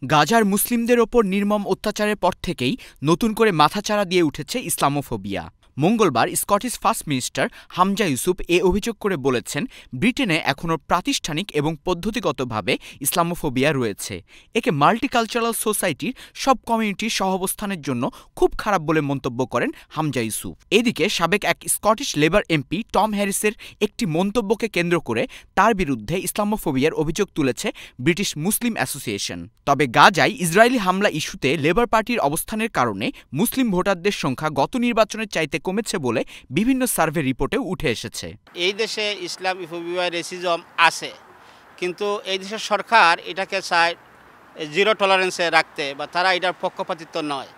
গাজার মুসলিমদের ওপর নির্মম অত্যাচারের পর থেকেই নতুন করে মাথাচাড়া দিয়ে উঠেছে ইসলামোফোবিয়া। মঙ্গলবার Scottish first minister Hamza Yusuf অভিযোগ করে বলেছেন, ব্রিটেনে এখনও প্রাতিষ্ঠানিক এবং পদ্ধতিগতভাবে ইসলামোফোবিয়া রয়েছে। একে মাল্টিকালচারাল সোসাইটির সব কমিউনিটির সহাবস্থানের জন্য খুব খারাপ বলে মন্তব্য করেন হামজা ইউসুফ। এদিকে সাবেক এক স্কটিশ লেবার এমপি টম হ্যারিসের একটি মন্তব্যকে কেন্দ্র করে তার বিরুদ্ধে ইসলামোফোবিয়ার অভিযোগ তুলেছে ব্রিটিশ মুসলিম অ্যাসোসিয়েশন। তবে গাজায় ইসরায়েলি হামলা ইস্যুতে লেবার পার্টির অবস্থানের কারণে মুসলিম ভোটারদের সংখ্যা গত নির্বাচনের চাইতে কমেছে বলে বিভিন্ন সার্ভে রিপোর্টে উঠে এসেছে। এই দেশে ইসলামোফোবিয়া রেসিজম আছে, কিন্তু এই দেশের সরকার এটাকে চায় জিরো টলারেন্সে রাখতে, বা তারা এটার পক্ষপাতিত্ব নয়।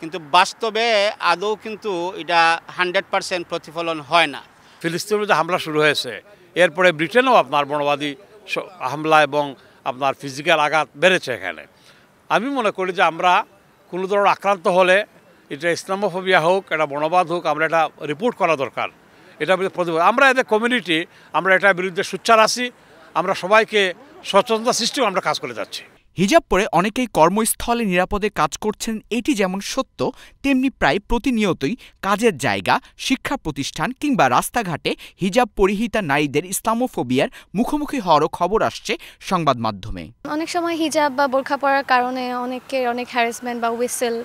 কিন্তু বাস্তবে আদৌ কিন্তু এটা 100% প্রতিফলন হয় না। ফিলিস্তিনের যে হামলা শুরু হয়েছে, এরপরে ব্রিটেনেও আপনার বর্ণবাদী হামলা এবং আপনার ফিজিক্যাল আঘাত বেড়েছে। এখানে আমি মনে করি যে আমরা কোনো ধরনের আক্রান্ত হলে, এটা ইসলামোফোবিয়া হোক, এটা বর্ণবাদ হোক, আমরা এটা রিপোর্ট করা দরকার। এটা আমরা এদের কমিউনিটি, আমরা এটার বিরুদ্ধে সোচ্চার আছি। আমরা সবাইকে সচেতনতা সৃষ্টিও আমরা কাজ করে যাচ্ছি। হিজাব পরে অনেকেই কর্মস্থলে নিরাপদে কাজ করছেন, এটি যেমন সত্য, তেমনি প্রায় প্রতিনিয়তই কাজের জায়গা, শিক্ষা প্রতিষ্ঠান কিংবা রাস্তাঘাটে হিজাব পরিহিতা নারীদের ইসলামোফোবিয়ার মুখোমুখি হওয়ারও খবর আসছে সংবাদ মাধ্যমে। অনেক সময় হিজাব বা বোরখা পরার কারণে অনেকের অনেক হ্যারাসমেন্ট বা হুইসেল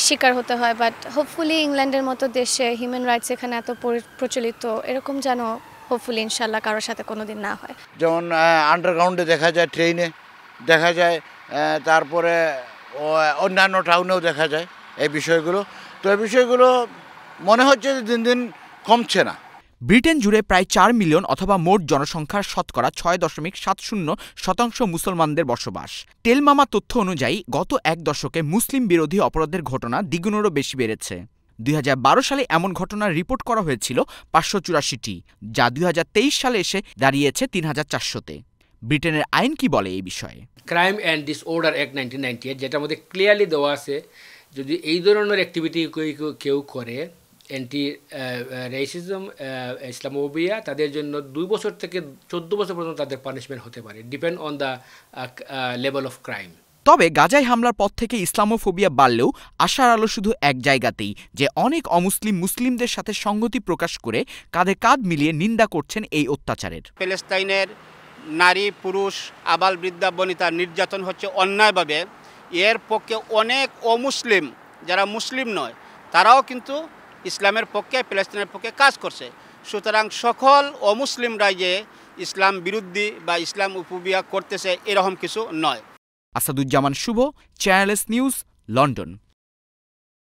শিকার হতে হয়, বাট হোপফুলি ইংল্যান্ডের মতো দেশে হিউম্যান রাইটস এখানে এত প্রচলিত, এরকম যেন হোপফুলি ইনশাল্লাহ কারোর সাথে কোনোদিন না হয়। যেমন আন্ডারগ্রাউন্ডে দেখা যায়, ট্রেনে দেখা যায়, তারপরে অন্যান্য টাউনেও দেখা যায় এই বিষয়গুলো। তো এই বিষয়গুলো মনে হচ্ছে যে দিন দিন কমছে না। ব্রিটেন জুড়ে প্রায় 4 মিলিয়ন অথবা মোট জনসংখ্যার শতকরা 6.70% মুসলমানদের বসবাস। টেলমামা তথ্য অনুযায়ী গত এক দশকে মুসলিম বিরোধী অপরাধের ঘটনা দ্বিগুণেরও বেশি বেড়েছে। 2012 সালে এমন ঘটনার রিপোর্ট করা হয়েছিল 584টি, যা 2023 সালে এসে দাঁড়িয়েছে 3400-তে। ব্রিটেনের আইন কি বলে এই বিষয়ে? ক্রাইম অ্যান্ড ডিসঅর্ডার অ্যাক্ট 1998, যেটার মধ্যে ক্লিয়ারলি দেওয়া আছে, যদি এই ধরনের অ্যাক্টিভিটি কেউ করে, অ্যান্টি রেসিজম, ইসলামোফোবিয়া, তাদের জন্য 2 বছর থেকে 14 বছর পর্যন্ত তাদের পানিশমেন্ট হতে পারে, depend on the level of crime. তবে গাজায় হামলার পর থেকে ইসলামোফোবিয়া বাড়লেও আশার আলো শুধু এক জায়গাতেই, যে অনেক অমুসলিম মুসলিমদের সাথে সংহতি প্রকাশ করে কাঁধে কাঁধ মিলিয়ে নিন্দা করছেন এই অত্যাচারের। প্যালেস্তাইনের নারী, পুরুষ, আবাল, বৃদ্ধা, বনিতা নির্যাতন হচ্ছে অন্যায়ভাবে। এর পক্ষে অনেক অমুসলিম, যারা মুসলিম নয়, তারাও কিন্তু ইসলামের পক্ষে, প্যালেস্তাইনের পক্ষে কাজ করছে। সুতরাং সকল অমুসলিমরাই যে ইসলাম বিরোধী বা ইসলামোফোবিয়া করতেছে, এরকম কিছু নয়। আসাদুজ্জামান শুভ, চ্যানেল এস নিউজ, লন্ডন।